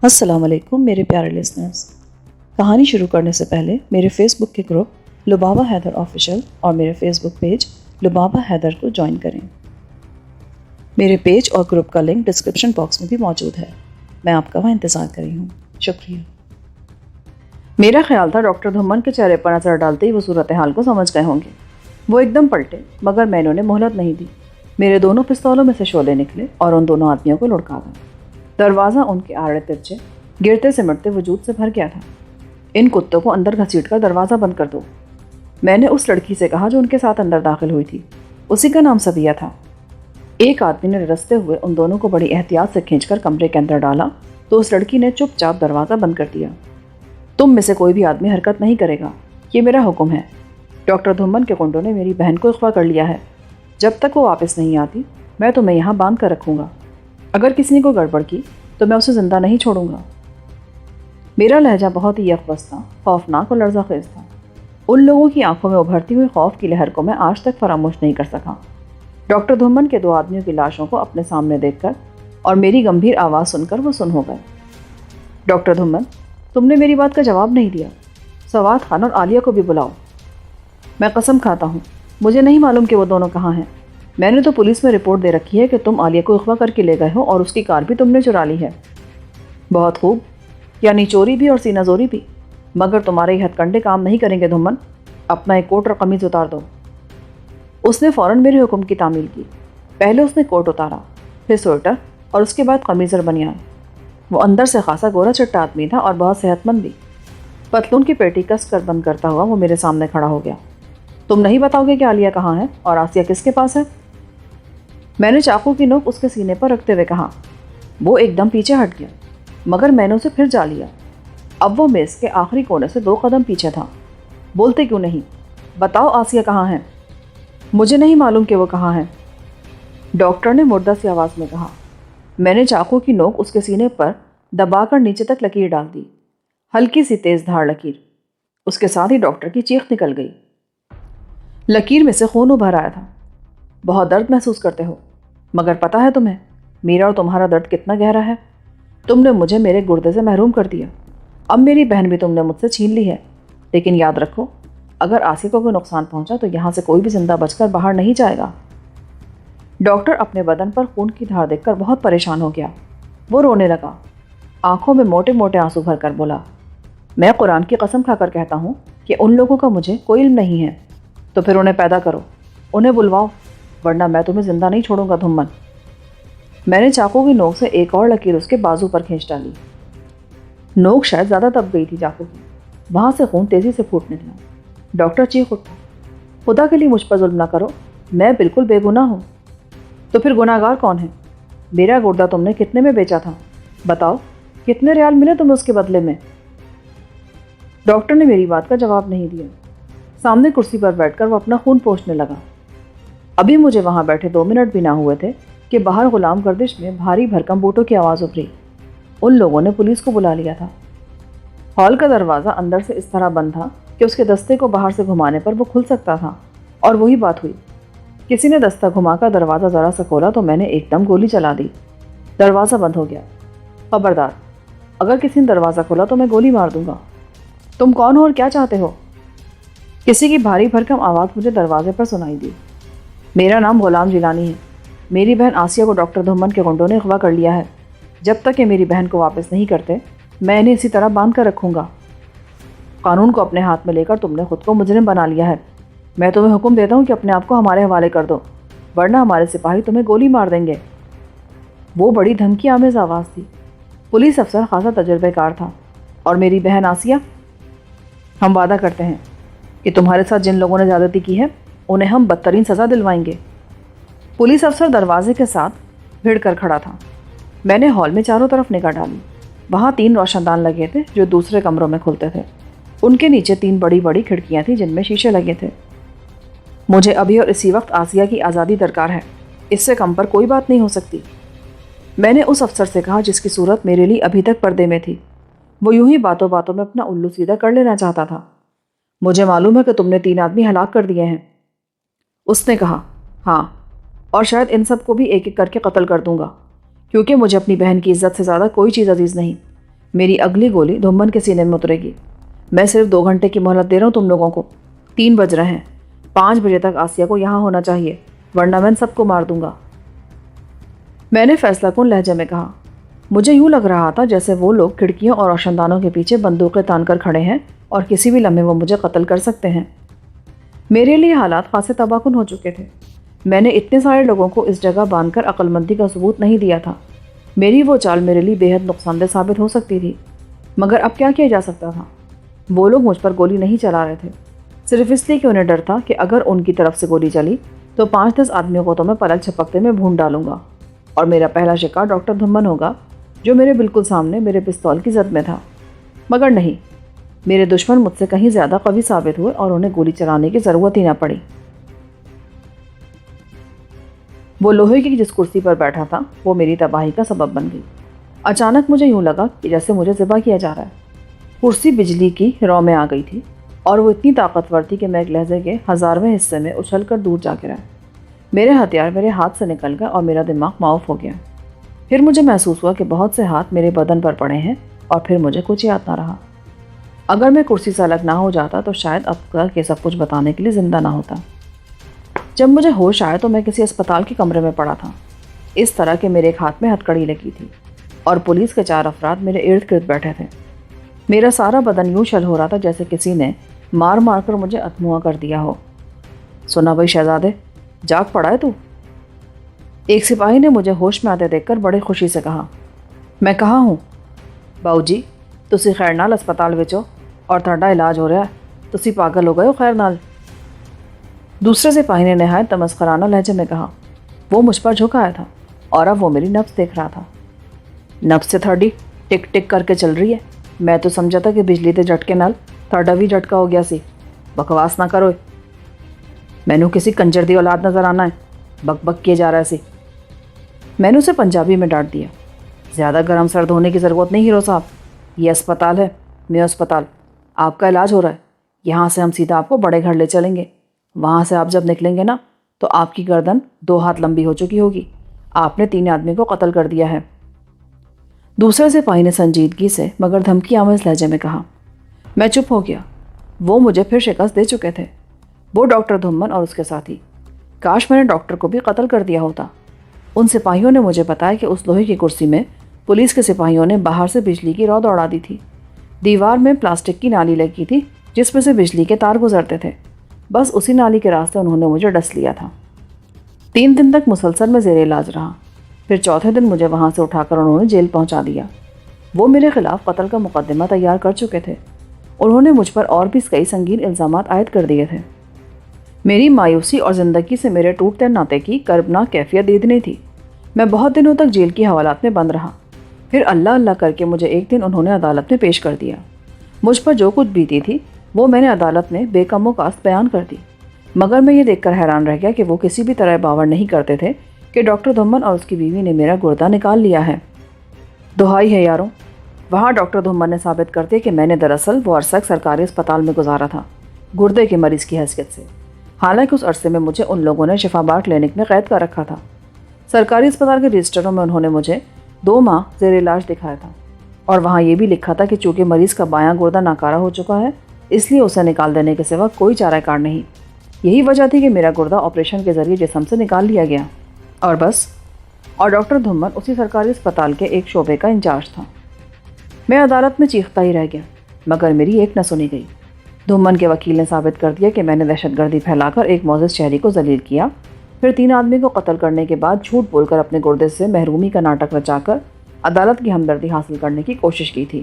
السلام علیکم میرے پیارے لسنرز۔ کہانی شروع کرنے سے پہلے میرے فیس بک کے گروپ لبابہ حیدر آفیشیل اور میرے فیس بک پیج لبابہ حیدر کو جوائن کریں۔ میرے پیج اور گروپ کا لنک ڈسکرپشن باکس میں بھی موجود ہے۔ میں آپ کا وہاں انتظار کر رہی ہوں۔ شکریہ۔ میرا خیال تھا ڈاکٹر دھمن کے چہرے پر نظر ڈالتے ہی وہ صورتحال کو سمجھ گئے ہوں گے۔ وہ ایک دم پلٹے، مگر میں نے انہیں مہلت نہیں دی۔ میرے دونوں پستولوں میں سے شعلے نکلے اور ان دونوں آدمیوں کو لڑکا گئے۔ دروازہ ان کے آڑے ترچے گرتے سمٹتے وجود سے بھر گیا تھا۔ ان کتوں کو اندر گھسیٹ کر دروازہ بند کر دو، میں نے اس لڑکی سے کہا جو ان کے ساتھ اندر داخل ہوئی تھی۔ اسی کا نام صبیہ تھا۔ ایک آدمی نے رستے ہوئے ان دونوں کو بڑی احتیاط سے کھینچ کر کمرے کے اندر ڈالا تو اس لڑکی نے چپ چاپ دروازہ بند کر دیا۔ تم میں سے کوئی بھی آدمی حرکت نہیں کرے گا، یہ میرا حکم ہے۔ ڈاکٹر دھمن کے گنڈوں نے میری بہن کو اغوا کر لیا ہے۔ جب تک وہ واپس نہیں آتی میں تمہیں یہاں باندھ کر رکھوں گا۔ اگر کسی نے کوئی گڑبڑ کی تو میں اسے زندہ نہیں چھوڑوں گا۔ میرا لہجہ بہت ہی یکبس تھا، خوفناک اور لرزہ خیز تھا۔ ان لوگوں کی آنکھوں میں ابھرتی ہوئی خوف کی لہر کو میں آج تک فراموش نہیں کر سکا۔ ڈاکٹر دھمن کے دو آدمیوں کی لاشوں کو اپنے سامنے دیکھ کر اور میری گمبھیر آواز سن کر وہ سن ہو گئے۔ ڈاکٹر دھمن، تم نے میری بات کا جواب نہیں دیا۔ سوات خان اور عالیہ کو بھی بلاؤ۔ میں قسم کھاتا ہوں مجھے نہیں معلوم کہ وہ دونوں کہاں ہیں۔ میں نے تو پولیس میں رپورٹ دے رکھی ہے کہ تم عالیہ کو اغوا کر کے لے گئے ہو اور اس کی کار بھی تم نے چرا لی ہے۔ بہت خوب، یعنی چوری بھی اور سینہ زوری بھی، مگر تمہارے یہ ہتھ کنڈے کام نہیں کریں گے دھمن۔ اپنا ایک کوٹ اور قمیض اتار دو۔ اس نے فوراً میرے حکم کی تعمیل کی۔ پہلے اس نے کوٹ اتارا، پھر سویٹر اور اس کے بعد قمیض اور بنیان۔ وہ اندر سے خاصا گورا چٹا آدمی تھا اور بہت صحت مند بھی۔ پتلون کی پیٹی کس کر بند کرتا ہوا وہ میرے سامنے کھڑا ہو گیا۔ تم نہیں بتاؤ گے کہ عالیہ کہاں ہے اور آسیہ کس کے پاس ہے؟ میں نے چاقو کی نوک اس کے سینے پر رکھتے ہوئے کہا۔ وہ ایک دم پیچھے ہٹ گیا، مگر میں نے اسے پھر جا لیا۔ اب وہ میز کے آخری کونے سے 2 قدم پیچھے تھا۔ بولتے کیوں نہیں؟ بتاؤ آسیہ کہاں ہے؟ مجھے نہیں معلوم کہ وہ کہاں ہے، ڈاکٹر نے مردہ سی آواز میں کہا۔ میں نے چاقو کی نوک اس کے سینے پر دبا کر نیچے تک لکیر ڈال دی، ہلکی سی تیز دھاڑ لکیر۔ اس کے ساتھ ہی ڈاکٹر کی چیخ نکل گئی۔ لکیر میں سے خون ابھر آیا تھا۔ بہت درد محسوس کرتے ہو، مگر پتہ ہے تمہیں میرا اور تمہارا درد کتنا گہرا ہے؟ تم نے مجھے میرے گردے سے محروم کر دیا، اب میری بہن بھی تم نے مجھ سے چھین لی ہے۔ لیکن یاد رکھو، اگر آسیہ کو کوئی نقصان پہنچا تو یہاں سے کوئی بھی زندہ بچ کر باہر نہیں جائے گا۔ ڈاکٹر اپنے بدن پر خون کی دھار دیکھ کر بہت پریشان ہو گیا۔ وہ رونے لگا، آنکھوں میں موٹے موٹے آنسو بھر کر بولا، میں قرآن کی قسم کھا کر کہتا ہوں کہ ان لوگوں کا مجھے کوئی علم نہیں ہے۔ تو پھر انہیں پیدا کرو، انہیں بلواؤ، ورنہ میں تمہیں زندہ نہیں چھوڑوں گا دھمن۔ میں نے چاقو کی نوک سے ایک اور لکیر اس کے بازو پر کھینچ ڈالی۔ نوک شاید زیادہ دب گئی تھی چاقو کی، وہاں سے خون تیزی سے پھوٹ نکلا۔ ڈاکٹر چیخ اٹھا، خدا کے لیے مجھ پر ظلم نہ کرو، میں بالکل بے گناہ ہوں۔ تو پھر گناہ گار کون ہے؟ میرا گردہ تم نے کتنے میں بیچا تھا؟ بتاؤ، کتنے ریال ملے تمہیں اس کے بدلے میں؟ ڈاکٹر نے میری بات کا جواب نہیں دیا۔ سامنے کرسی پر بیٹھ کر وہ اپنا خون پوچھنے لگا۔ ابھی مجھے وہاں بیٹھے 2 منٹ بھی نہ ہوئے تھے کہ باہر غلام گردش میں بھاری بھرکم بوٹوں کی آواز ابھری۔ ان لوگوں نے پولیس کو بلا لیا تھا۔ ہال کا دروازہ اندر سے اس طرح بند تھا کہ اس کے دستے کو باہر سے گھمانے پر وہ کھل سکتا تھا، اور وہی بات ہوئی۔ کسی نے دستہ گھما کر دروازہ ذرا سا کھولا تو میں نے ایک دم گولی چلا دی۔ دروازہ بند ہو گیا۔ خبردار، اگر کسی نے دروازہ کھولا تو میں گولی مار دوں گا۔ تم کون ہو اور کیا چاہتے ہو؟ کسی کی بھاری بھرکم آواز مجھے دروازے پر سنائی دی۔ میرا نام غلام جیلانی ہے۔ میری بہن آسیہ کو ڈاکٹر دھمن کے گنڈوں نے اغوا کر لیا ہے۔ جب تک کہ میری بہن کو واپس نہیں کرتے میں انہیں اسی طرح باندھ کر رکھوں گا۔ قانون کو اپنے ہاتھ میں لے کر تم نے خود کو مجرم بنا لیا ہے۔ میں تمہیں حکم دیتا ہوں کہ اپنے آپ کو ہمارے حوالے کر دو، ورنہ ہمارے سپاہی تمہیں گولی مار دیں گے۔ وہ بڑی دھمکی آمیز آواز تھی۔ پولیس افسر خاصا تجربے کار تھا۔ اور میری بہن آسیہ؟ ہم وعدہ کرتے ہیں کہ تمہارے ساتھ جن لوگوں نے زیادتی کی ہے انہیں ہم بدترین سزا دلوائیں گے۔ پولیس افسر دروازے کے ساتھ بھیڑ کر کھڑا تھا۔ میں نے ہال میں چاروں طرف نگاہ ڈالی۔ وہاں 3 روشن دان لگے تھے جو دوسرے کمروں میں کھلتے تھے۔ ان کے نیچے 3 بڑی بڑی کھڑکیاں تھیں جن میں شیشے لگے تھے۔ مجھے ابھی اور اسی وقت آسیہ کی آزادی درکار ہے، اس سے کم پر کوئی بات نہیں ہو سکتی۔ میں نے اس افسر سے کہا جس کی صورت میرے لیے ابھی تک پردے میں تھی۔ وہ یوں ہی باتوں باتوں میں اپنا الو سیدھا کر لینا چاہتا تھا۔ مجھے معلوم ہے کہ تم نے 3 آدمی ہلاک کر دیے ہیں۔ اس نے کہا، ہاں، اور شاید ان سب کو بھی ایک ایک کر کے قتل کر دوں گا، کیونکہ مجھے اپنی بہن کی عزت سے زیادہ کوئی چیز عزیز نہیں۔ میری اگلی گولی دھمن کے سینے میں اترے گی۔ میں صرف 2 گھنٹے کی مہلت دے رہا ہوں تم لوگوں کو۔ 3 بج رہے ہیں، 5 بجے تک آسیہ کو یہاں ہونا چاہیے، ورنہ میں سب کو مار دوں گا۔ میں نے فیصلہ کن لہجے میں کہا۔ مجھے یوں لگ رہا تھا جیسے وہ لوگ کھڑکیوں اور روشن دانوں کے پیچھے بندوقیں تان کر کھڑے ہیں اور کسی بھی لمحے وہ مجھے قتل کر سکتے ہیں۔ میرے لیے حالات خاصے تباہ کن ہو چکے تھے۔ میں نے اتنے سارے لوگوں کو اس جگہ باندھ کر عقل مندی کا ثبوت نہیں دیا تھا۔ میری وہ چال میرے لیے بے حد نقصان دہ ثابت ہو سکتی تھی، مگر اب کیا کیا جا سکتا تھا؟ وہ لوگ مجھ پر گولی نہیں چلا رہے تھے، صرف اس لیے کہ انہیں ڈر تھا کہ اگر ان کی طرف سے گولی چلی تو 5-10 آدمیوں کو تو میں پلک جھپکتے میں بھون ڈالوں گا، اور میرا پہلا شکار ڈاکٹر دھمن ہوگا جو میرے بالکل سامنے میرے پستول کی زد میں تھا۔ مگر نہیں، میرے دشمن مجھ سے کہیں زیادہ قوی ثابت ہوئے اور انہیں گولی چلانے کی ضرورت ہی نہ پڑی۔ وہ لوہے کی جس کرسی پر بیٹھا تھا وہ میری تباہی کا سبب بن گئی۔ اچانک مجھے یوں لگا کہ جیسے مجھے ذبح کیا جا رہا ہے۔ کرسی بجلی کی رو میں آ گئی تھی اور وہ اتنی طاقتور تھی کہ میں ایک لہجے کے 1000ویں حصے میں اچھل کر دور جا گرا۔ میرے ہتھیار میرے ہاتھ سے نکل گئے اور میرا دماغ معاف ہو گیا۔ پھر مجھے محسوس ہوا کہ بہت سے ہاتھ میرے بدن پر پڑے ہیں اور پھر مجھے کچھ یاد نہ رہا۔ اگر میں کرسی سے الگ نہ ہو جاتا تو شاید اب تک یہ سب کچھ بتانے کے لیے زندہ نہ ہوتا۔ جب مجھے ہوش آیا تو میں کسی اسپتال کے کمرے میں پڑا تھا، اس طرح کہ میرے ایک ہاتھ میں ہتھکڑی لگی تھی اور پولیس کے 4 افراد میرے ارد گرد بیٹھے تھے۔ میرا سارا بدن یوں شل ہو رہا تھا جیسے کسی نے مار مار کر مجھے اتموا کر دیا ہو۔ سنا بھائی شہزادے، جاگ پڑا ہے تو؟ ایک سپاہی نے مجھے ہوش میں آتے دیکھ کر بڑی خوشی سے کہا۔ میں کہاں ہوں؟ باؤ جی تسی خیر نال اسپتال وچ ہو اور تہاڈا علاج ہو رہا ہے، تسی پاگل ہو گئے ہو خیر نال۔ دوسرے سپاہی نے نہایت تمسخرانہ لہجے میں کہا۔ وہ مجھ پر جھک آیا تھا اور اب وہ میری نبض دیکھ رہا تھا۔ نبض سے تھوڑی ٹک ٹک کر کے چل رہی ہے، میں تو سمجھا تھا کہ بجلی دے جھٹکے نال تھوڑا بھی جھٹکا ہو گیا سی۔ بکواس نہ کرو، مینوں کسی کنجر دی اولاد نظر آنا ہے، بک بک کیے جا رہا ہے سی۔ میں نے اسے پنجابی میں ڈانٹ دیا۔ زیادہ گرم سرد ہونے کی ضرورت نہیں ہیرو صاحب، یہ اسپتال ہے، میو اسپتال، آپ کا علاج ہو رہا ہے۔ یہاں سے ہم سیدھا آپ کو بڑے گھر لے چلیں گے، وہاں سے آپ جب نکلیں گے نا تو آپ کی گردن 2 ہاتھ لمبی ہو چکی ہوگی، آپ نے 3 آدمی کو قتل کر دیا ہے۔ دوسرے سپاہی نے سنجیدگی سے مگر دھمکی آمیز لہجے میں کہا۔ میں چپ ہو گیا، وہ مجھے پھر شکست دے چکے تھے، وہ ڈاکٹر دھمن اور اس کے ساتھی۔ کاش میں نے ڈاکٹر کو بھی قتل کر دیا ہوتا۔ ان سپاہیوں نے مجھے بتایا کہ اس لوہے کی کرسی میں پولیس کے سپاہیوں نے باہر سے بجلی کی رو دوڑا دی تھی۔ دیوار میں پلاسٹک کی نالی لگی تھی جس میں سے بجلی کے تار گزرتے تھے، بس اسی نالی کے راستے انہوں نے مجھے ڈس لیا تھا۔ 3 دن تک مسلسل میں زیر علاج رہا، پھر چوتھے دن مجھے وہاں سے اٹھا کر انہوں نے جیل پہنچا دیا۔ وہ میرے خلاف قتل کا مقدمہ تیار کر چکے تھے، انہوں نے مجھ پر اور بھی کئی سنگین الزامات عائد کر دیے تھے۔ میری مایوسی اور زندگی سے میرے ٹوٹتے ناطے کی کربناک کیفیت دیدنی تھی۔ میں بہت دنوں تک جیل کی حوالات میں بند رہا، پھر اللہ اللہ کر کے مجھے ایک دن انہوں نے عدالت میں پیش کر دیا۔ مجھ پر جو کچھ بیتی تھی وہ میں نے عدالت میں بے کم و کاست بیان کر دی، مگر میں یہ دیکھ کر حیران رہ گیا کہ وہ کسی بھی طرح باور نہیں کرتے تھے کہ ڈاکٹر دھمن اور اس کی بیوی نے میرا گردہ نکال لیا ہے۔ دہائی ہے یاروں، وہاں ڈاکٹر دھمن نے ثابت کر دیا کہ میں نے دراصل وہ عرصہ سرکاری اسپتال میں گزارا تھا گردے کے مریض کی حیثیت سے، حالانکہ اس عرصے میں مجھے ان لوگوں نے شفا بار کلینک میں قید کر رکھا تھا۔ سرکاری اسپتال کے رجسٹروں میں انہوں نے مجھے 2 ماہ زیر علاج دکھایا تھا اور وہاں یہ بھی لکھا تھا کہ چونکہ مریض کا بایاں گردہ ناکارہ ہو چکا ہے اس لیے اسے نکال دینے کے سوا کوئی چارہ کار نہیں۔ یہی وجہ تھی کہ میرا گردہ آپریشن کے ذریعے جسم سے نکال لیا گیا، اور بس۔ اور ڈاکٹر دھمن اسی سرکاری اسپتال کے ایک شعبے کا انچارج تھا۔ میں عدالت میں چیختا ہی رہ گیا، مگر میری ایک نہ سنی گئی۔ دھمن کے وکیل نے ثابت کر دیا کہ میں نے دہشت گردی پھیلا کر ایک معزز شہری کو ذلیل کیا، پھر 3 آدمی کو قتل کرنے کے بعد جھوٹ بول کر اپنے گردے سے محرومی کا ناٹک رچا کر عدالت کی ہمدردی حاصل کرنے کی کوشش کی تھی۔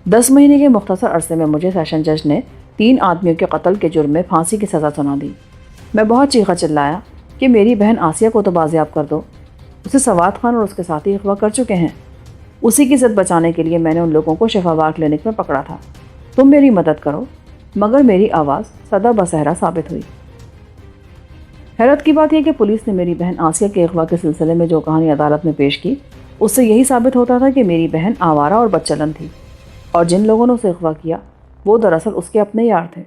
10 مہینے کے مختصر عرصے میں مجھے سیشن جج نے 3 آدمیوں کے قتل کے جرم میں پھانسی کی سزا سنا دی۔ میں بہت چیخا چلایا کہ میری بہن آسیہ کو تو بازیاب کر دو، اسے سواد خان اور اس کے ساتھی اغوا کر چکے ہیں۔ اسی کی عزت بچانے کے لیے میں نے ان لوگوں کو شفا بار کلینک میں پکڑا تھا، تم میری مدد کرو، مگر میری آواز سدا بصہرا ثابت ہوئی۔ حیرت کی بات یہ کہ پولیس نے میری بہن آسیہ کے اغوا کے سلسلے میں جو کہانی عدالت میں پیش کی اس سے یہی ثابت ہوتا تھا کہ میری بہن آوارہ اور بدچلن تھی، اور جن لوگوں نے اسے اغوا کیا وہ دراصل اس کے اپنے یار تھے۔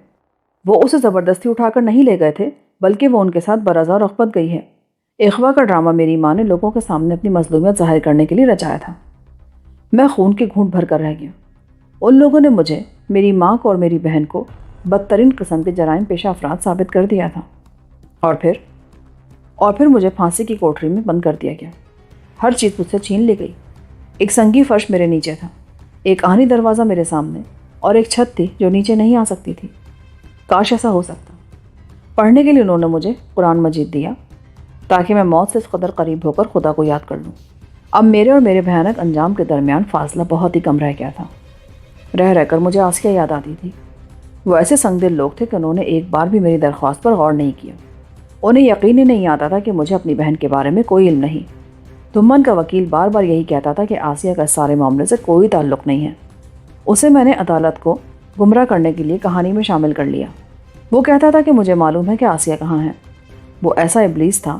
وہ اسے زبردستی اٹھا کر نہیں لے گئے تھے، بلکہ وہ ان کے ساتھ برضا رغبت گئی ہے۔ اغوا کا ڈرامہ میری ماں نے لوگوں کے سامنے اپنی مظلومیت ظاہر کرنے کے لیے رچایا تھا۔ میں خون کے گھونٹ بھر کر رہ گیا۔ ان لوگوں نے مجھے، میری ماں کو اور میری بہن کو بدترین قسم کے جرائم پیشہ افراد ثابت کر دیا تھا، اور پھر مجھے پھانسی کی کوٹری میں بند کر دیا گیا۔ ہر چیز مجھ سے چھین لی گئی۔ ایک سنگی فرش میرے نیچے تھا، ایک آہنی دروازہ میرے سامنے، اور ایک چھت تھی جو نیچے نہیں آ سکتی تھی۔ کاش ایسا ہو سکتا۔ پڑھنے کے لیے انہوں نے مجھے قرآن مجید دیا تاکہ میں موت سے اس قدر قریب ہو کر خدا کو یاد کر لوں۔ اب میرے اور میرے بھیانک انجام کے درمیان فاصلہ بہت ہی کم رہ گیا تھا۔ رہ کر مجھے آسیہ یاد آتی تھی۔ وہ ایسے سنگ دل لوگ تھے کہ انہوں نے ایک بار بھی میری درخواست پر غور نہیں کیا۔ انہیں یقین ہی نہیں آتا تھا کہ مجھے اپنی بہن کے بارے میں کوئی علم نہیں۔ دھمن کا وکیل بار بار یہی کہتا تھا کہ آسیہ کا اس سارے معاملے سے کوئی تعلق نہیں ہے۔ اسے میں نے عدالت کو گمراہ کرنے کے لیے کہانی میں شامل کر لیا۔ وہ کہتا تھا کہ مجھے معلوم ہے کہ آسیہ کہاں ہے۔ وہ ایسا ابلیس تھا،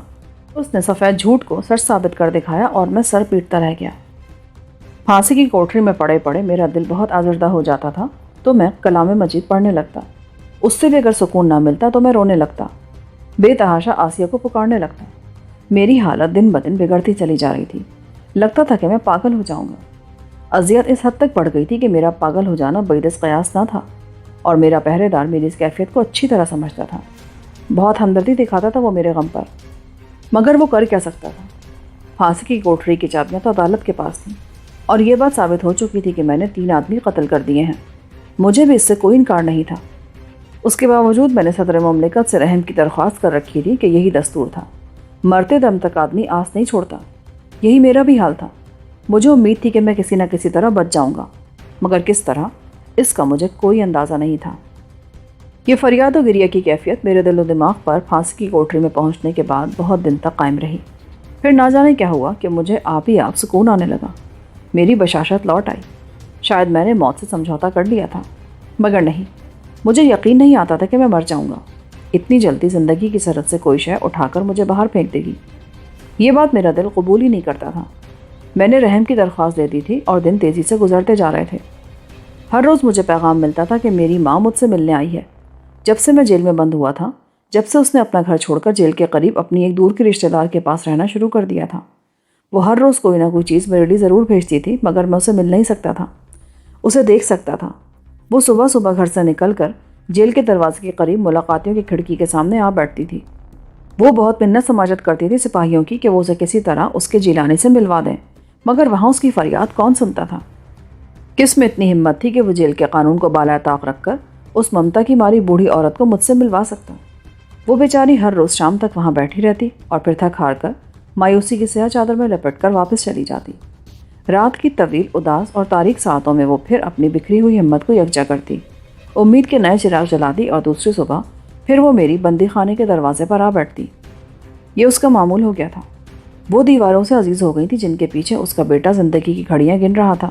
اس نے سفید جھوٹ کو سچ ثابت کر دکھایا اور میں سر پیٹتا رہ گیا۔ پھانسی کی کوٹری میں پڑے پڑے میرا دل بہت آزردہ ہو جاتا تھا تو میں کلام مجید پڑھنے لگتا۔ اس سے بھی اگر سکون نہ ملتا تو میں رونے لگتا، بے تحاشا آسیہ کو پکارنے لگتا۔ میری حالت دن بدن بگڑتی چلی جا رہی تھی۔ لگتا تھا کہ میں پاگل ہو جاؤں گا۔ اذیت اس حد تک بڑھ گئی تھی کہ میرا پاگل ہو جانا بعیدست قیاس نہ تھا، اور میرا پہرے دار میری اس کیفیت کو اچھی طرح سمجھتا تھا۔ بہت ہمدردی دکھاتا تھا وہ میرے غم پر، مگر وہ کر کیا سکتا تھا؟ پھانسی کی کوٹری کی چابیاں تو عدالت کے پاس تھیں، اور یہ بات ثابت ہو چکی تھی کہ میں نے 3 آدمی قتل کر دیے ہیں۔ مجھے بھی اس سے کوئی انکار نہیں تھا۔ اس کے باوجود میں نے صدر مملکت سے رحم کی درخواست کر رکھی تھی کہ یہی دستور تھا، مرتے دم تک آدمی آس نہیں چھوڑتا۔ یہی میرا بھی حال تھا۔ مجھے امید تھی کہ میں کسی نہ کسی طرح بچ جاؤں گا، مگر کس طرح، اس کا مجھے کوئی اندازہ نہیں تھا۔ یہ فریاد و گریہ کی کیفیت میرے دل و دماغ پر پھانسی کی کوٹری میں پہنچنے کے بعد بہت دن تک قائم رہی۔ پھر نہ جانے کیا ہوا کہ مجھے آپ ہی آپ سکون آنے لگا۔ میری بشاشت لوٹ آئی۔ شاید میں نے موت سے سمجھوتا کر لیا تھا، مگر نہیں، مجھے یقین نہیں آتا تھا کہ میں مر جاؤں گا۔ اتنی جلدی زندگی کی سرحد سے کوئی شے اٹھا کر مجھے باہر پھینک دے گی، یہ بات میرا دل قبول ہی نہیں کرتا تھا۔ میں نے رحم کی درخواست دے دی تھی اور دن تیزی سے گزرتے جا رہے تھے۔ ہر روز مجھے پیغام ملتا تھا کہ میری ماں مجھ سے ملنے آئی ہے۔ جب سے میں جیل میں بند ہوا تھا، جب سے اس نے اپنا گھر چھوڑ کر جیل کے قریب اپنی ایک دور کے رشتہ دار کے پاس رہنا شروع کر دیا تھا، وہ ہر روز کوئی نہ کوئی چیز میرے لیے ضرور بھیجتی تھی، مگر میں اسے مل نہیں سکتا تھا، اسے دیکھ سکتا تھا۔ وہ صبح صبح گھر سے نکل کر جیل کے دروازے کے قریب ملاقاتیوں کی کھڑکی کے سامنے آ بیٹھتی تھی۔ وہ بہت منت سماجت کرتی تھی سپاہیوں کی کہ وہ اسے کسی طرح اس کے جیل آنے سے ملوا دیں، مگر وہاں اس کی فریاد کون سنتا تھا؟ کس میں اتنی ہمت تھی کہ وہ جیل کے قانون کو بالائے طاق رکھ کر اس ممتا کی ماری بوڑھی عورت کو مجھ سے ملوا سکتا؟ وہ بیچاری ہر روز شام تک وہاں بیٹھی رہتی اور پھر تھک ہار کر مایوسی کی سیاہ چادر میں لپٹ کر واپس چلی جاتی۔ رات کی طویل اداس اور تاریک ساعتوں میں وہ پھر اپنی بکھری ہوئی ہمت کو یکجا کرتی، امید کے نئے چراغ جلاتی، اور دوسری صبح پھر وہ میری بندی خانے کے دروازے پر آ بیٹھتی۔ یہ اس کا معمول ہو گیا تھا۔ وہ دیواروں سے عزیز ہو گئی تھی جن کے پیچھے اس کا بیٹا زندگی کی گھڑیاں گن رہا تھا،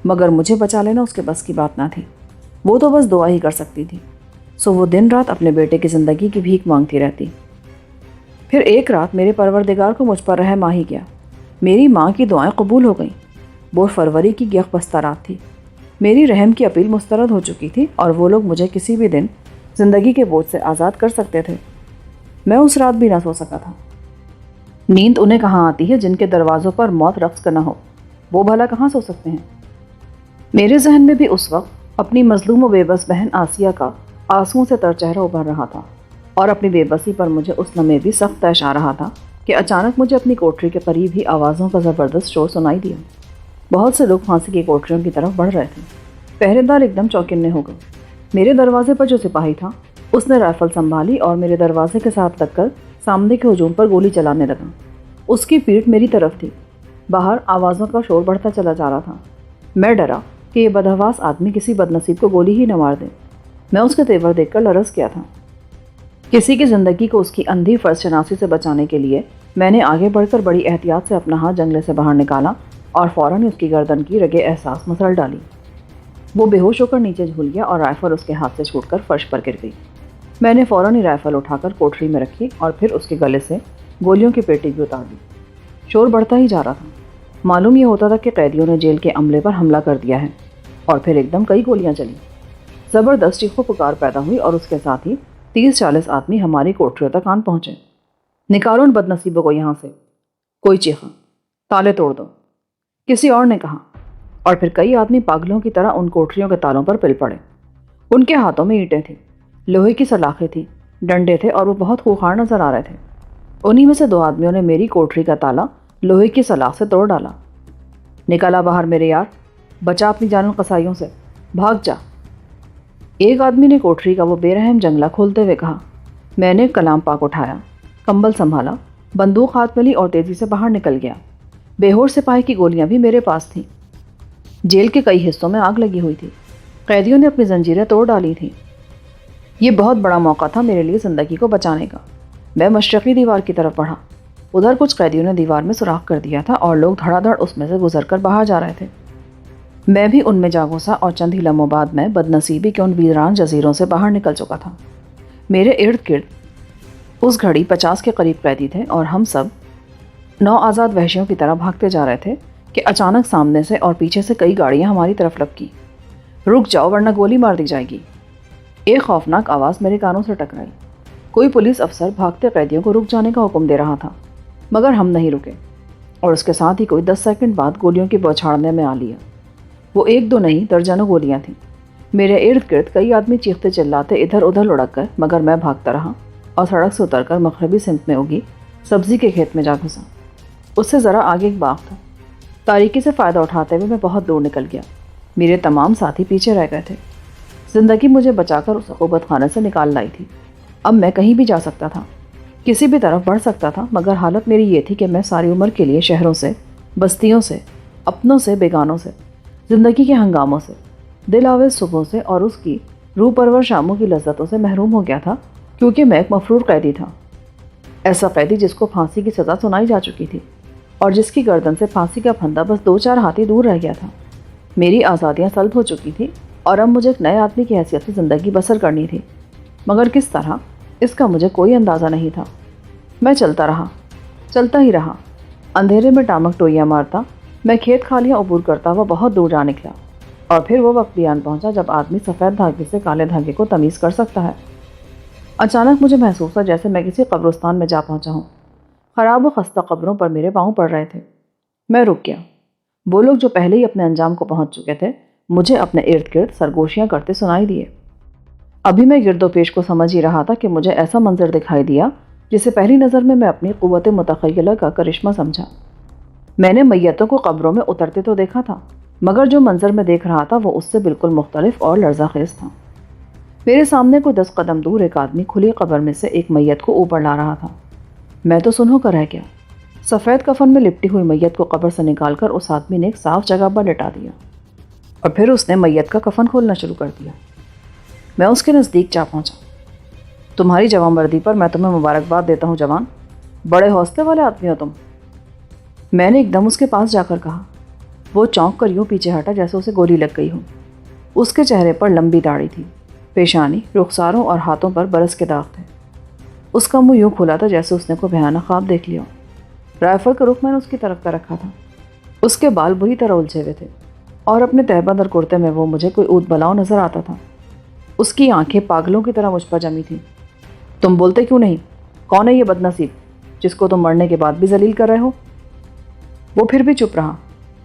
مگر مجھے بچا لینا اس کے بس کی بات نہ تھی۔ وہ تو بس دعا ہی کر سکتی تھی، سو وہ دن رات اپنے بیٹے کی زندگی کی بھیک مانگتی رہتی۔ پھر ایک رات میرے پروردگار کو مجھ پر رحم آ ہی گیا۔ میری ماں کی دعائیں قبول ہو گئیں۔ وہ فروری کی گیخ بستہ رات تھی۔ میری رحم کی اپیل مسترد ہو چکی تھی اور وہ لوگ مجھے کسی بھی دن زندگی کے بوجھ سے آزاد کر سکتے تھے۔ میں اس رات بھی نہ سو سکا تھا۔ نیند انہیں کہاں آتی ہے جن کے دروازوں پر موت رقص کرنا ہو، وہ بھلا کہاں سو سکتے ہیں؟ میرے ذہن میں بھی اس وقت اپنی مظلوم و بے بس بہن آسیہ کا آنسوؤں سے تر چہرہ ابھر رہا تھا، اور اپنی بے بسی پر مجھے اس لمحے بھی سخت طیش آ رہا تھا کہ اچانک مجھے اپنی کوٹری کے قریب ہی آوازوں کا زبردست شور سنائی دیا۔ بہت سے لوگ پھانسی کی کوٹریوں کی طرف بڑھ رہے تھے۔ پہرے دار ایک دم چوکنے ہو گئے۔ میرے دروازے پر جو سپاہی تھا اس نے رائفل سنبھالی اور میرے دروازے کے ساتھ لگ کر سامنے کے ہجوم پر گولی چلانے لگا۔ اس کی پیٹھ میری طرف تھی۔ باہر آوازوں کا شور بڑھتا چلا جا رہا تھا۔ میں ڈرا کہ یہ بدحواس آدمی کسی بدنصیب کو گولی ہی نہ مار دے۔ میں اس کے تیور دیکھ کر لرز گیا تھا۔ کسی کی زندگی کو اس کی اندھی فرض شناسی سے بچانے کے لیے میں نے آگے بڑھ کر بڑی احتیاط سے اپنا ہاتھ جنگلے سے باہر نکالا اور فوراً اس کی گردن کی رگے احساس مسل ڈالی۔ وہ بے ہوش ہو کر نیچے جھول گیا اور رائفل اس کے ہاتھ سے چھوٹ کر فرش پر گر گئی۔ میں نے فوراً ہی رائفل اٹھا کر کوٹری میں رکھی اور پھر اس کے گلے سے گولیوں کی پیٹی بھی اتار دی۔ شور بڑھتا ہی جا رہا تھا۔ معلوم یہ ہوتا تھا کہ قیدیوں نے جیل کے عملے پر حملہ کر دیا ہے، اور پھر ایک دم کئی گولیاں چلیں۔ زبردست چیخو پکار پیدا ہوئی اور اس کے ساتھ ہی 30-40 آدمی ہماری کوٹریوں تک آن پہنچے۔ نکالو ان بد نصیبوں کو یہاں سے، کوئی چیخا، تالے توڑ دو، کسی اور نے کہا۔ اور پھر کئی آدمی پاگلوں کی طرح ان کوٹریوں کے تالوں پر پل پڑے۔ ان کے ہاتھوں میں اینٹیں تھیں، لوہے کی سلاخیں تھیں، ڈنڈے تھے اور وہ بہت خوخار نظر آ رہے تھے۔ انہی میں سے 2 آدمیوں نے میری کوٹری کا تالا لوہے کی سلاخ سے توڑ ڈالا۔ نکالا باہر میرے یار، بچا اپنی جان قصائیوں سے، بھاگ جا۔ ایک آدمی نے کوٹری کا وہ بے رحم جنگلہ کھولتے ہوئے کہا۔ میں نے کلام پاک اٹھایا، کمبل سنبھالا، بندوق ہاتھ میں لی اور تیزی سے باہر نکل گیا۔ بے ہوش سپاہی کی گولیاں بھی میرے پاس تھیں۔ جیل کے کئی حصوں میں آگ لگی ہوئی تھی، قیدیوں نے اپنی زنجیریں توڑ ڈالی تھیں۔ یہ بہت بڑا موقع تھا میرے لیے زندگی کو بچانے کا۔ میں مشرقی دیوار کی طرف بڑھا۔ ادھر کچھ قیدیوں نے دیوار میں سوراخ کر دیا تھا اور لوگ دھڑا دھڑ اس میں سے گزر کر باہر جا رہے تھے۔ میں بھی ان میں جا گھسا اور چند ہی لمحوں بعد میں بدنصیبی کے ان ویران جزیروں سے باہر نکل چکا تھا۔ میرے ارد گرد اس گھڑی 50 کے قریب قیدی تھے اور ہم سب 9 آزاد وحشیوں کی طرح بھاگتے جا رہے تھے کہ اچانک سامنے سے اور پیچھے سے کئی گاڑیاں ہماری طرف لپکیں۔ رک جاؤ ورنہ گولی مار دی جائے گی، ایک خوفناک آواز میرے کانوں سے ٹکرائی۔ کوئی پولیس افسر بھاگتے قیدیوں کو رک جانے کا حکم دے رہا تھا، مگر ہم نہیں رکے اور اس کے ساتھ ہی کوئی 10 سیکنڈ بعد گولیوں کی بوچھاڑنے میں آ لیا۔ وہ 1-2 نہیں، درجنوں گولیاں تھیں۔ میرے ارد گرد کئی آدمی چیختے چلاتے ادھر ادھر لڑک گئے، مگر میں بھاگتا رہا اور سڑک سے اتر کر مغربی سمت میں اگی سبزی کے کھیت میں جا گھسا۔ اس سے ذرا آگے ایک باغ تھا۔ تاریکی سے فائدہ اٹھاتے ہوئے میں بہت دور نکل گیا۔ میرے تمام ساتھی پیچھے رہ گئے تھے۔ زندگی مجھے بچا کر اس عقوبت خانے سے نکال لائی تھی۔ اب میں کہیں بھی جا سکتا تھا، کسی بھی طرف بڑھ سکتا تھا، مگر حالت میری یہ تھی کہ میں ساری عمر کے لیے شہروں سے، بستیوں سے، اپنوں سے، بیگانوں سے، زندگی کے ہنگاموں سے، دل آویز صبحوں سے اور اس کی روح پرور شاموں کی لذتوں سے محروم ہو گیا تھا، کیونکہ میں ایک مفرور قیدی تھا۔ ایسا قیدی جس کو پھانسی کی سزا سنائی جا چکی تھی اور جس کی گردن سے پھانسی کا پھندا بس 2-4 ہاتھی دور رہ گیا تھا۔ میری آزادیاں سلب ہو چکی تھی اور اب مجھے ایک نئے آدمی کی حیثیت سے زندگی بسر کرنی تھی، مگر کس طرح، اس کا مجھے کوئی اندازہ نہیں تھا۔ میں چلتا رہا، چلتا ہی رہا، اندھیرے میں ٹامک ٹوئیاں مارتا، میں کھیت کھالیاں عبور کرتا ہوا بہت دور جا نکلا، اور پھر وہ وقت بھی آن پہنچا جب آدمی سفید دھاگے سے کالے دھاگے کو تمیز کر سکتا ہے۔ اچانک مجھے محسوس ہوا جیسے میں کسی قبرستان میں جا پہنچا ہوں۔ خراب و خستہ قبروں پر میرے پاؤں پڑ رہے تھے۔ میں رک گیا۔ وہ لوگ جو پہلے ہی اپنے انجام کو پہنچ چکے تھے مجھے اپنے ارد گرد سرگوشیاں کرتے سنائی دیے۔ ابھی میں گرد و پیش کو سمجھ ہی رہا تھا کہ مجھے ایسا منظر دکھائی دیا جسے پہلی نظر میں اپنی قوت متخیلہ کا کرشمہ سمجھا۔ میں نے میتوں کو قبروں میں اترتے تو دیکھا تھا، مگر جو منظر میں دیکھ رہا تھا وہ اس سے بالکل مختلف اور لرزہ خیز تھا۔ میرے سامنے کوئی 10 قدم دور ایک آدمی کھلی قبر میں سے ایک میت کو اوپر لا رہا تھا۔ میں تو سن ہو کر رہ گیا۔ سفید کفن میں لپٹی ہوئی میت کو قبر سے نکال کر اس آدمی نے ایک صاف جگہ پر لٹا دیا اور پھر اس نے میت کا کفن کھولنا شروع کر دیا۔ میں اس کے نزدیک جا پہنچا۔ تمہاری جوان مردی پر میں تمہیں مبارکباد دیتا ہوں جوان، بڑے حوصلے والے آدمی ہو تم، میں نے ایک دم اس کے پاس جا کر کہا۔ وہ چونک کر یوں پیچھے ہٹا جیسے اسے گولی لگ گئی ہو۔ اس کے چہرے پر لمبی داڑھی تھی، پیشانی، رخساروں اور ہاتھوں پر برس کے داغ تھے۔ اس کا منہ یوں کھلا تھا جیسے اس نے کوئی بھیانک خواب دیکھ لیا۔ رائفل کا رخ میں نے اس کی طرف کر رکھا تھا۔ اس کے بال بری طرح الجھے ہوئے تھے اور اپنے تہبند اور کرتے میں وہ مجھے کوئی اوت بلاؤ نظر آتا تھا۔ اس کی آنکھیں پاگلوں کی طرح مجھ پر جمی تھیں۔ تم بولتے کیوں نہیں؟ کون ہے یہ بدنصیب جس کو تم مرنے کے بعد بھی ذلیل کر رہے ہو؟ وہ پھر بھی چپ رہا۔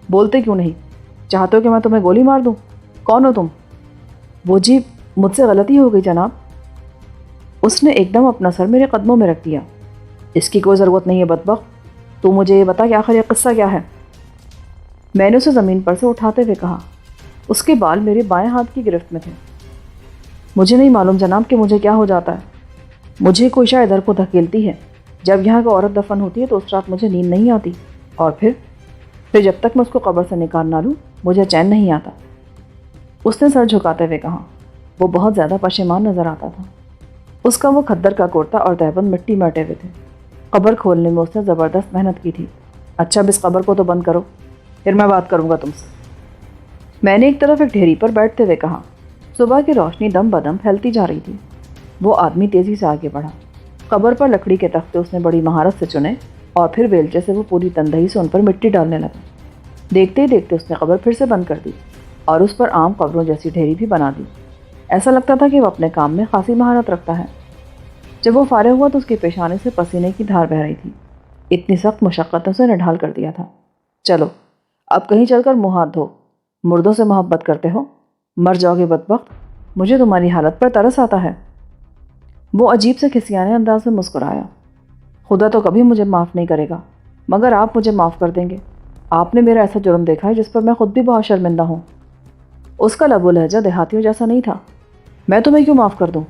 بولتے کیوں نہیں؟ چاہتے ہو کہ میں تمہیں گولی مار دوں؟ کون ہو تم؟ وہ جی، مجھ سے غلطی ہو گئی جناب۔ اس نے ایک دم اپنا سر میرے قدموں میں رکھ دیا۔ اس کی کوئی ضرورت نہیں ہے بدبخت، تو مجھے یہ بتا کہ آخر یہ قصہ کیا ہے؟ میں نے اسے زمین پر سے اٹھاتے ہوئے کہا۔ اس کے بال میرے بائیں ہاتھ کی گرفت میں تھے۔ مجھے نہیں معلوم جناب کہ مجھے کیا ہو جاتا ہے۔ مجھے کوئی شاید ادھر کو دھکیلتی ہے۔ جب یہاں کوئی عورت دفن ہوتی ہے تو اس رات مجھے نیند نہیں آتی، اور پھر جب تک میں اس کو قبر سے نکال نہ لوں مجھے چین نہیں آتا۔ اس نے سر جھکاتے ہوئے کہا۔ وہ بہت زیادہ پشیمان نظر آتا تھا۔ اس کا وہ کھدر کا کرتا اور تہبند مٹی میں اٹے ہوئے تھے۔ قبر کھولنے میں اس نے زبردست محنت کی تھی۔ اچھا اب اس قبر کو تو بند کرو، پھر میں بات کروں گا تم سے۔ میں نے ایک طرف ایک ڈھیری پر بیٹھتے ہوئے کہا۔ صبح کی روشنی دم بدم پھیلتی جا رہی تھی۔ وہ آدمی تیزی سے آگے بڑھا۔ قبر پر لکڑی کے تختے اس نے بڑی مہارت سے چنے اور پھر بیلچے سے وہ پوری تندہی سے ان پر مٹی ڈالنے لگا۔ دیکھتے ہی دیکھتے اس نے قبر پھر سے بند کر دی اور اس پر عام قبروں جیسی ڈھیری بھی بنا دی۔ ایسا لگتا تھا کہ وہ اپنے کام میں خاصی مہارت رکھتا ہے۔ جب وہ فارغ ہوا تو اس کے پیشانے سے پسینے کی دھار بہہ رہی تھی۔ اتنی سخت مشقتوں سے نڈھال کر دیا تھا۔ چلو اب کہیں چل کر منہ ہاتھ دھو، مردوں سے محبت کرتے ہو؟ مر جاؤ گے بدبخت، مجھے تمہاری حالت پر ترس آتا ہے۔ وہ عجیب سے کھسیانے انداز میں مسکرایا۔ خدا تو کبھی مجھے معاف نہیں کرے گا، مگر آپ مجھے معاف کر دیں گے۔ آپ نے میرا ایسا جرم دیکھا ہے جس پر میں خود بھی بہت شرمندہ ہوں۔ اس کا لب و لہجہ دیہاتیوں جیسا نہیں تھا۔ میں تمہیں کیوں معاف کر دوں؟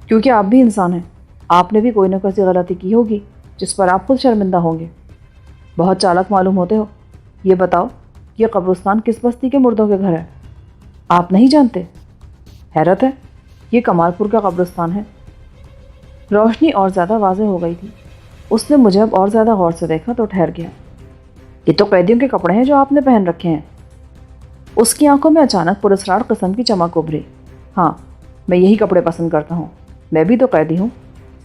کیونکہ آپ بھی انسان ہیں، آپ نے بھی کوئی نہ کوئی غلطی کی ہوگی جس پر آپ خود شرمندہ ہوں گے۔ بہت چالاک معلوم ہوتے ہو۔ یہ بتاؤ، یہ قبرستان کس بستی کے مردوں کے گھر ہے؟ آپ نہیں جانتے؟ حیرت ہے، یہ کمال پور کا قبرستان ہے۔ روشنی اور زیادہ واضح ہو گئی تھی۔ اس نے مجھے اب اور زیادہ غور سے دیکھا تو ٹھہر گیا۔ یہ تو قیدیوں کے کپڑے ہیں جو آپ نے پہن رکھے ہیں۔ اس کی آنکھوں میں اچانک پراسرار قسم کی چمک ابھری۔ ہاں، میں یہی کپڑے پسند کرتا ہوں۔ میں بھی تو قیدی ہوں،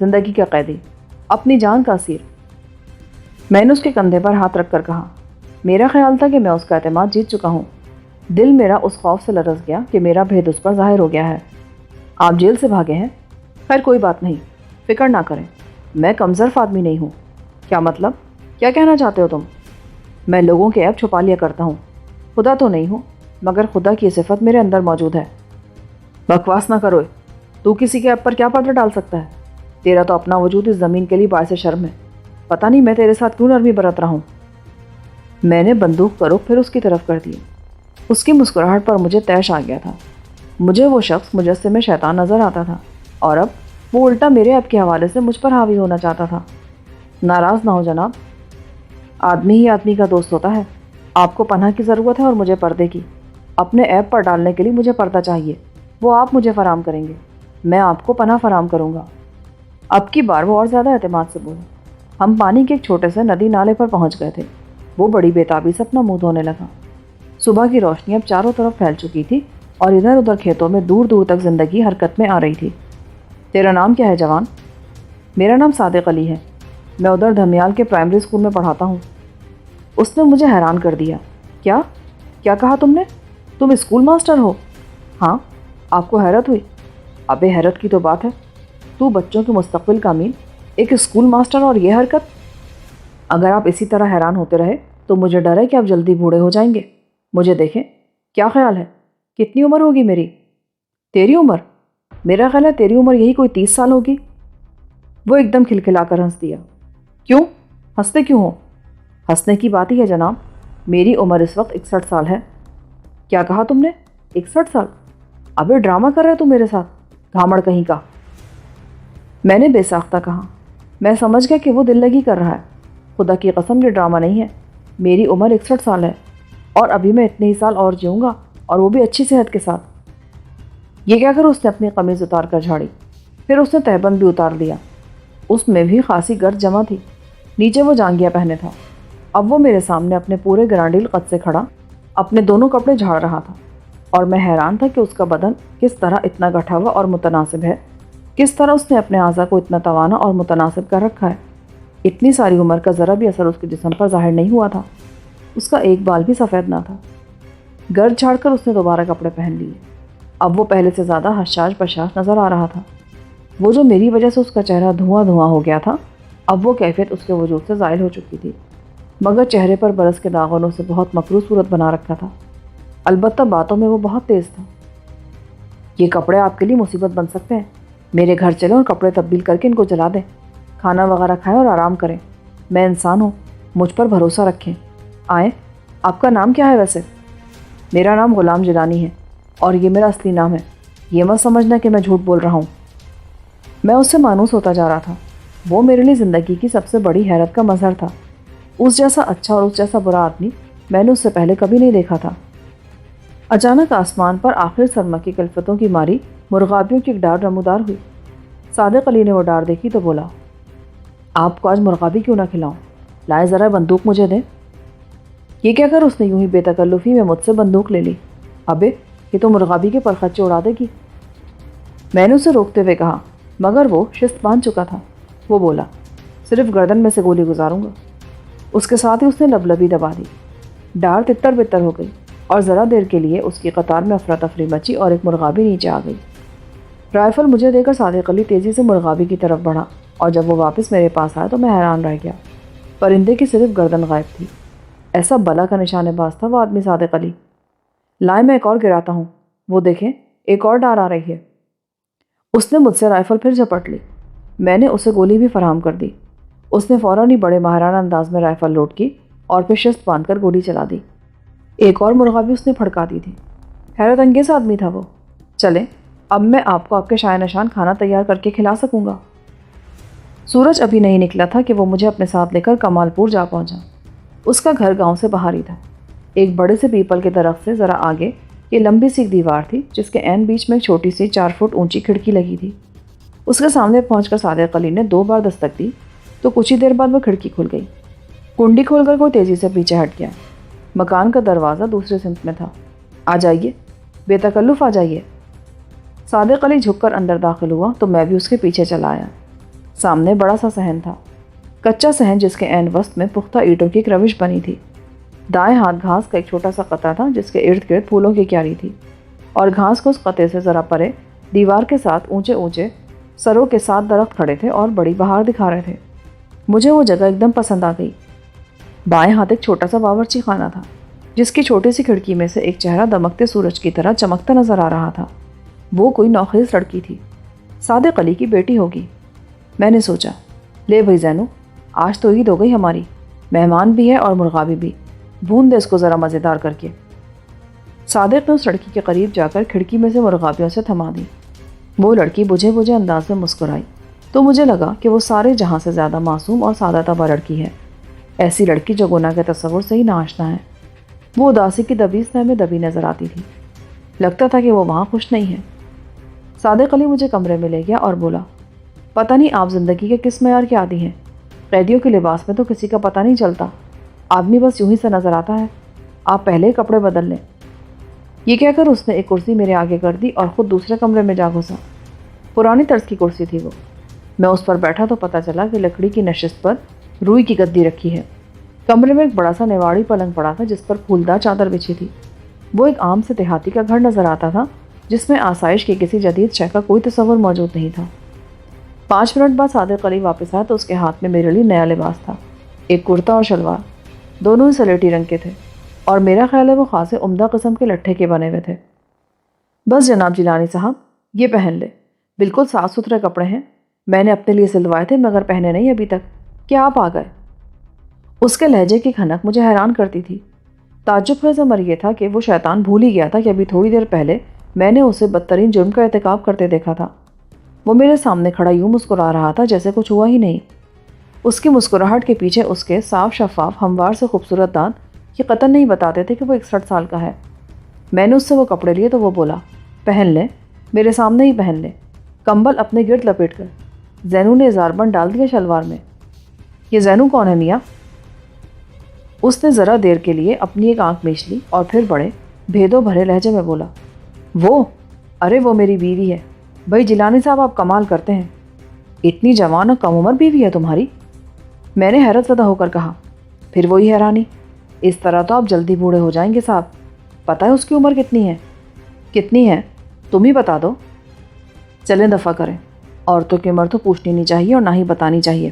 زندگی کا قیدی، اپنی جان کا اسیر۔ میں نے اس کے کندھے پر ہاتھ رکھ کر کہا۔ میرا خیال تھا کہ میں اس کا اعتماد جیت چکا ہوں۔ دل میرا اس خوف سے لرز گیا کہ میرا بھید اس پر ظاہر ہو گیا ہے۔ آپ جیل سے بھاگے ہیں؟ خیر کوئی بات نہیں، فکر نہ کریں، میں کمظرف آدمی نہیں ہوں۔ کیا مطلب؟ کیا کہنا چاہتے ہو تم؟ میں لوگوں کے عیب چھپا لیا کرتا ہوں۔ خدا تو نہیں ہوں، مگر خدا کی صفت میرے اندر موجود ہے۔ بکواس نہ کرو، تو کسی کے عیب پر کیا پردہ ڈال سکتا ہے؟ تیرا تو اپنا وجود اس زمین کے لیے باعث شرم ہے۔ پتہ نہیں میں تیرے ساتھ کیوں نرمی برت رہا ہوں۔ میں نے بندوق کا رخ پھر اس کی طرف کر دیا۔ اس کی مسکراہٹ پر مجھے طیش آ گیا تھا۔ مجھے وہ شخص مجسمے شیطان نظر آتا تھا، اور اب وہ الٹا میرے عیب کے حوالے سے مجھ پر حاوی ہونا چاہتا تھا۔ ناراض نہ ہو جناب، آدمی ہی آدمی کا دوست ہوتا ہے۔ آپ کو پناہ کی ضرورت ہے اور مجھے پردے کی۔ اپنے عیب پر ڈالنے کے لیے مجھے پردہ چاہیے، وہ آپ مجھے فراہم کریں گے، میں آپ کو پناہ فراہم کروں گا۔ اب کی بار وہ اور زیادہ اعتماد سے بولا۔ ہم پانی کے ایک چھوٹے سے ندی نالے پر پہنچ گئے تھے۔ وہ بڑی بےتابی سے اپنا منہ دھونے لگا۔ صبح کی روشنی اب چاروں طرف پھیل چکی تھی اور ادھر ادھر کھیتوں میں دور دور تک زندگی حرکت میں آ رہی تھی۔ تیرا نام کیا ہے جوان؟ میرا نام صادق علی ہے، میں ادھر دھمیال کے پرائمری اسکول میں پڑھاتا ہوں۔ اس نے مجھے حیران کر دیا۔ کیا کہا تم نے؟ تم اسکول ماسٹر ہو؟ ہاں۔ آپ کو حیرت ہوئی؟ ابے حیرت کی تو بات ہے، تو بچوں کے مستقبل کا امین، ایک اسکول ماسٹر اور یہ حرکت! اگر آپ اسی طرح حیران ہوتے رہے تو مجھے ڈر ہے کہ آپ جلدی بوڑھے ہو جائیں گے۔ مجھے دیکھیں، کیا خیال ہے کتنی عمر ہوگی میری؟ تیری عمر؟ میرا خیال ہے تیری عمر یہی کوئی 30 سال ہوگی۔ وہ ایک دم کھلکھلا کر ہنس دیا۔ کیوں؟ ہنستے کیوں ہو؟ ہنسنے کی بات ہی ہے جناب، میری عمر اس وقت 61 سال ہے۔ کیا کہا تم نے؟ 61 سال؟ ابے ڈرامہ کر رہے تو میرے ساتھ، گھامڑ کہیں کا۔ میں نے بے ساختہ کہا۔ میں سمجھ گیا کہ وہ دل لگی کر رہا ہے۔ خدا کی قسم یہ ڈرامہ نہیں ہے، میری عمر 61 سال ہے، اور ابھی میں اتنے ہی سال اور جیوں گا، اور وہ بھی اچھی صحت کے ساتھ۔ یہ کہہ کر اس نے اپنی قمیض اتار کر جھاڑی، پھر اس نے تہبند بھی اتار لیا۔ اس میں بھی خاصی گرد جمع تھی، نیچے وہ جانگیاں پہنے تھا۔ اب وہ میرے سامنے اپنے پورے گرانڈیل قد سے کھڑا اپنے دونوں کپڑے جھاڑ رہا تھا، اور میں حیران تھا کہ اس کا بدن کس طرح اتنا گٹھا ہوا اور متناسب ہے، کس طرح اس نے اپنے اعضاء کو اتنا توانا اور متناسب کر رکھا ہے۔ اتنی ساری عمر کا ذرا بھی اثر اس کے جسم پر ظاہر نہیں ہوا تھا۔ اس کا ایک بال بھی سفید نہ تھا۔ گرد جھاڑ کر اس نے دوبارہ کپڑے پہن لیے۔ اب وہ پہلے سے زیادہ حشاش بشاش نظر آ رہا تھا۔ وہ جو میری وجہ سے اس کا چہرہ دھواں دھواں ہو گیا تھا، اب وہ کیفیت اس کے وجود سے زائل ہو چکی تھی، مگر چہرے پر برس کے داغوں سے بہت مکروہ صورت بنا رکھا تھا۔ البتہ باتوں میں وہ بہت تیز تھا۔ یہ کپڑے آپ کے لیے مصیبت بن سکتے ہیں، میرے گھر چلیں اور کپڑے تبدیل کر کے ان کو جلا دیں، کھانا وغیرہ کھائیں اور آرام کریں۔ میں انسان ہوں، مجھ پر بھروسہ رکھیں۔ آئیں، آپ کا نام کیا ہے ویسے؟ میرا نام غلام جیلانی ہے، اور یہ میرا اصلی نام ہے، یہ مت سمجھنا کہ میں جھوٹ بول رہا ہوں۔ میں اس سے مانوس ہوتا جا رہا تھا۔ وہ میرے لیے زندگی کی سب سے بڑی حیرت کا مظہر تھا۔ اس جیسا اچھا اور اس جیسا برا آدمی میں نے اس سے پہلے کبھی نہیں دیکھا تھا۔ اچانک آسمان پر آخر سرما کی کلفتوں کی ماری مرغابیوں کی ایک ڈار نمودار ہوئی۔ صادق علی نے وہ ڈار دیکھی تو بولا، آپ کو آج مرغابی کیوں نہ کھلاؤں؟ لائے ذرا بندوق مجھے دیں۔ یہ کہہ کر اس نے یوں ہی بے تکلفی میں مجھ سے بندوق لے لی۔ ابے، یہ تو مرغابی کے پرخچے اڑا دے گی۔ میں نے اسے روکتے ہوئے کہا، مگر وہ شست باندھ چکا تھا۔ وہ بولا، صرف گردن میں سے گولی گزاروں گا۔ اس کے ساتھ ہی اس نے لبلبی دبا دی۔ ڈار تتر بتر ہو گئی، اور ذرا دیر کے لیے اس کی قطار میں افراتفری مچی اور ایک مرغابی نیچے آ گئی۔ رائفل مجھے دے کر صادق علی تیزی سے مرغابی کی طرف بڑھا، اور جب وہ واپس میرے پاس آیا تو میں حیران رہ گیا۔ پرندے کی صرف گردن غائب تھی۔ ایسا بلا کا نشانے باز تھا وہ آدمی صادق علی۔ لائے میں ایک اور گراتا ہوں، وہ دیکھیں ایک اور ڈار آ رہی ہے۔ اس نے مجھ سے رائفل پھر جھپٹ لی۔ میں نے اسے گولی بھی فراہم کر دی۔ اس نے فوراً ہی بڑے ماہرانہ انداز میں رائفل لوڈ کی اور پھر شست باندھ کر گولی چلا دی۔ ایک اور مرغا بھی اس نے پھڑکا دی تھی۔ حیرت انگیز آدمی تھا وہ۔ چلیں اب میں آپ کو آپ کے شائع نشان کھانا تیار کر کے کھلا سکوں گا۔ سورج ابھی نہیں نکلا تھا کہ وہ مجھے اپنے ساتھ لے کر کمال پور جا پہنچا۔ اس کا گھر گاؤں سے باہر ہی تھا۔ ایک بڑے سے پیپل کے درخت سے ذرا آگے یہ لمبی سی ایک دیوار تھی جس کے عین بیچ میں ایک چھوٹی سی 4 فٹ اونچی کھڑکی لگی تھی۔ اس کے سامنے پہنچ کر صادق علی نے 2 بار دستک دی تو کچھ ہی دیر بعد وہ کھڑکی کھل گئی۔ کنڈی کھول کر کوئی تیزی سے پیچھے ہٹ گیا۔ مکان کا دروازہ دوسرے سمت میں تھا۔ آ جائیے، بے تکلف آ جائیے۔ صادق علی جھک کر اندر داخل ہوا تو میں بھی اس کے پیچھے چلا آیا۔ سامنے بڑا سا صحن تھا، کچا صحن جس کے عین وسط میں پختہ اینٹوں کی ایک روش بنی تھی۔ دائیں ہاتھ گھاس کا ایک چھوٹا سا قطعہ تھا جس کے ارد گرد پھولوں کی کیاری تھی، اور گھاس کو اس قطعے سے ذرا پرے دیوار کے ساتھ اونچے اونچے سروں کے 7 درخت کھڑے تھے اور بڑی بہار دکھا رہے تھے۔ مجھے وہ جگہ ایک دم پسند آ گئی۔ بائیں ہاتھ ایک چھوٹا سا باورچی خانہ تھا جس کی چھوٹی سی کھڑکی میں سے ایک چہرہ دمکتے سورج کی طرح چمکتا نظر آ رہا تھا۔ وہ کوئی نوخیز لڑکی تھی، صادق علی کی بیٹی ہوگی۔ میں نے سوچا، لے بھائی زینو، آج تو عید ہو گئی ہماری، مہمان بھی ہے اور مرغابی بھی، بھون دے اس کو ذرا مزیدار کر کے۔ صادق نے اس لڑکی کے قریب جا کر کھڑکی میں سے مرغابیوں سے تھما دی۔ وہ لڑکی بجھے بجھے انداز میں مسکرائی تو مجھے لگا کہ وہ سارے جہاں سے زیادہ معصوم اور سادہ طبع لڑکی ہے، ایسی لڑکی جو گناہ کے تصور سے ہی ناآشنا ہے۔ وہ اداسی کی دبیز میں دبی نظر آتی تھی، لگتا تھا کہ وہ وہاں خوش نہیں ہے۔ صادق علی مجھے کمرے میں لے گیا اور بولا، پتہ نہیں آپ زندگی کے کس معیار کے عادی ہیں، قیدیوں کے لباس میں تو کسی کا پتہ نہیں چلتا، آدمی بس یوں ہی سے نظر آتا ہے، آپ پہلے ہی کپڑے بدل لیں۔ یہ کہہ کر اس نے ایک کرسی میرے آگے کر دی اور خود دوسرے کمرے میں جا گھسا۔ پرانی طرز کی کرسی تھی وہ۔ میں اس پر بیٹھا تو پتہ چلا کہ لکڑی کی نشست پر روئی کی گدی رکھی ہے۔ کمرے میں ایک بڑا سا نواڑی پلنگ پڑا تھا جس پر پھولدار چادر بچھی تھی۔ وہ ایک عام سے دیہاتی کا گھر نظر آتا تھا جس میں آسائش کی کسی جدید شے کا کوئی تصور موجود نہیں تھا۔ 5 منٹ بعد صادق علی واپس آیا تو اس کے ہاتھ میں میرے لیے نیا لباس تھا، ایک کرتا اور شلوار، دونوں ہی سلیٹی رنگ کے تھے، اور میرا خیال ہے وہ خاصے عمدہ قسم کے لٹھے کے بنے ہوئے تھے۔ بس جناب جیلانی صاحب، یہ پہن لے، بالکل صاف ستھرے کپڑے ہیں، میں نے اپنے لیے سلوائے تھے مگر پہنے نہیں ابھی تک، کیا آپ آ گئے؟ اس کے لہجے کی کھنک مجھے حیران کرتی تھی۔ تعجب خیز امر یہ تھا کہ وہ شیطان بھول ہی گیا تھا کہ ابھی تھوڑی دیر پہلے میں نے اسے بدترین جرم کا ارتکاب کرتے دیکھا تھا۔ وہ میرے سامنے کھڑا یوں مسکرا رہا تھا جیسے کچھ ہوا ہی نہیں۔ اس کی مسکراہٹ کے پیچھے اس کے صاف شفاف ہموار سے خوبصورت دانت یہ قطعاً نہیں بتاتے تھے کہ وہ 61 سال کا ہے۔ میں نے اس سے وہ کپڑے لیے تو وہ بولا، پہن لیں، میرے سامنے ہی پہن لیں، کمبل اپنے گرد لپیٹ کر۔ زینو نے اظہار بند ڈال دیا شلوار میں۔ یہ زینو کون ہے میاں؟ اس نے ذرا دیر کے لیے اپنی ایک آنکھ میچ لی اور پھر بڑے بھیدوں بھرے لہجے میں بولا، وہ، ارے وہ میری بیوی ہے۔ بھائی جیلانی صاحب آپ کمال کرتے ہیں، اتنی جوان اور کم عمر بیوی ہے تمہاری؟ میں نے حیرت زدہ ہو کر کہا۔ پھر وہی حیرانی، اس طرح تو آپ جلدی بوڑھے ہو جائیں گے صاحب۔ پتہ ہے اس کی عمر کتنی ہے؟ کتنی ہے تم ہی بتا دو۔ چلیں دفع کریں، عورتوں کی عمر تو پوچھنی نہیں چاہیے اور نہ ہی بتانی چاہیے۔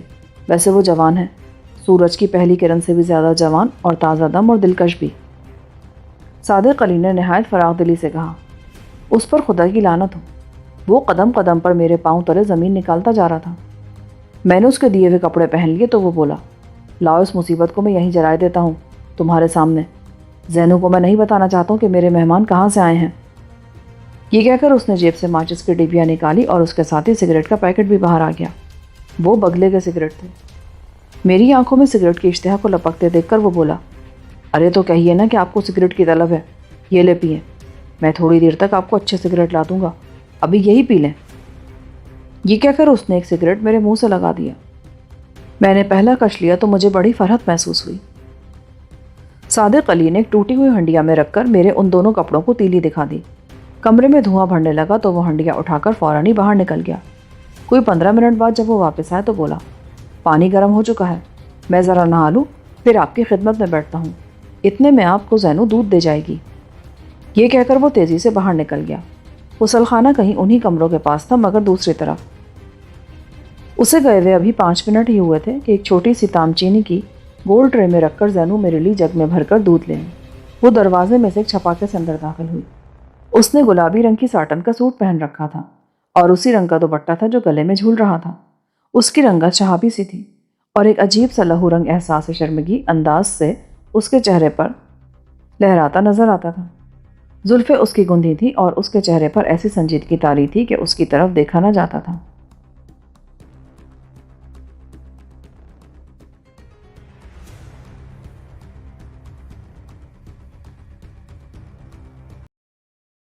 ویسے وہ جوان ہے، سورج کی پہلی کرن سے بھی زیادہ جوان اور تازہ دم اور دلکش بھی۔ صادق علی نے نہایت فراغ دلی سے کہا، اس پر خدا کی لعنت ہو، وہ قدم قدم پر میرے پاؤں تلے زمین نکالتا جا رہا تھا۔ میں نے اس کے دیے ہوئے کپڑے پہن لیے تو وہ بولا، لاؤ اس مصیبت کو میں یہیں جلائے دیتا ہوں تمہارے سامنے، زینو کو میں نہیں بتانا چاہتا ہوں کہ میرے مہمان کہاں سے آئے ہیں۔ یہ کہہ کر اس نے جیب سے ماچس کی ڈبیا نکالی اور اس کے ساتھ ہی سگریٹ کا پیکٹ بھی باہر آ گیا۔ وہ بگلے کے سگریٹ تھے۔ میری آنکھوں میں سگریٹ کی اشتہا کو لپکتے دیکھ کر وہ بولا، ارے تو کہیے نا کہ آپ کو سگریٹ کی طلب ہے، یہ لے پئیں، میں تھوڑی دیر تک آپ کو اچھے سگریٹ لا دوں گا، ابھی یہی پی لیں۔ یہ کہہ کر اس نے ایک سگریٹ میرے منہ سے لگا دیا۔ میں نے پہلا کش لیا تو مجھے بڑی فرحت محسوس ہوئی۔ صادق علی نے ایک ٹوٹی ہوئی ہنڈیا میں رکھ کر میرے ان دونوں کپڑوں کو تیلی دکھا دی۔ کمرے میں دھواں بھرنے لگا تو وہ ہنڈیا اٹھا کر فوراً ہی باہر نکل گیا۔ کوئی 15 منٹ بعد جب وہ واپس آئے تو بولا، پانی گرم ہو چکا ہے، میں ذرا نہا لوں پھر آپ کی خدمت میں بیٹھتا ہوں، اتنے میں آپ کو زینو دودھ دے جائے گی۔ یہ کہہ کر وہ تیزی سے باہر نکل گیا۔ غسل خانہ کہیں انہی کمروں کے پاس تھا مگر دوسری طرف۔ اسے گئے ہوئے ابھی 5 منٹ ہی ہوئے تھے کہ ایک چھوٹی سی تام چینی کی گول ٹرے میں رکھ کر زینو میرے لیے جگ میں بھر کر دودھ لے آئی۔ وہ دروازے میں سے ایک چھپاکے سے اندر داخل ہوئی۔ اس نے گلابی رنگ کی ساٹن کا سوٹ پہن رکھا تھا اور اسی رنگ کا دوپٹہ تھا جو گلے میں جھول رہا تھا۔ اس کی رنگت شہابی سی تھی اور ایک عجیب سا لہو رنگ احساس شرمگی انداز سے اس کے چہرے پر لہراتا نظر آتا تھا۔ زلفیں اس کی گندھی تھی اور اس کے چہرے پر ایسی سنجیدگی طاری تھی کہ اس کی طرف دیکھا نہ جاتا تھا۔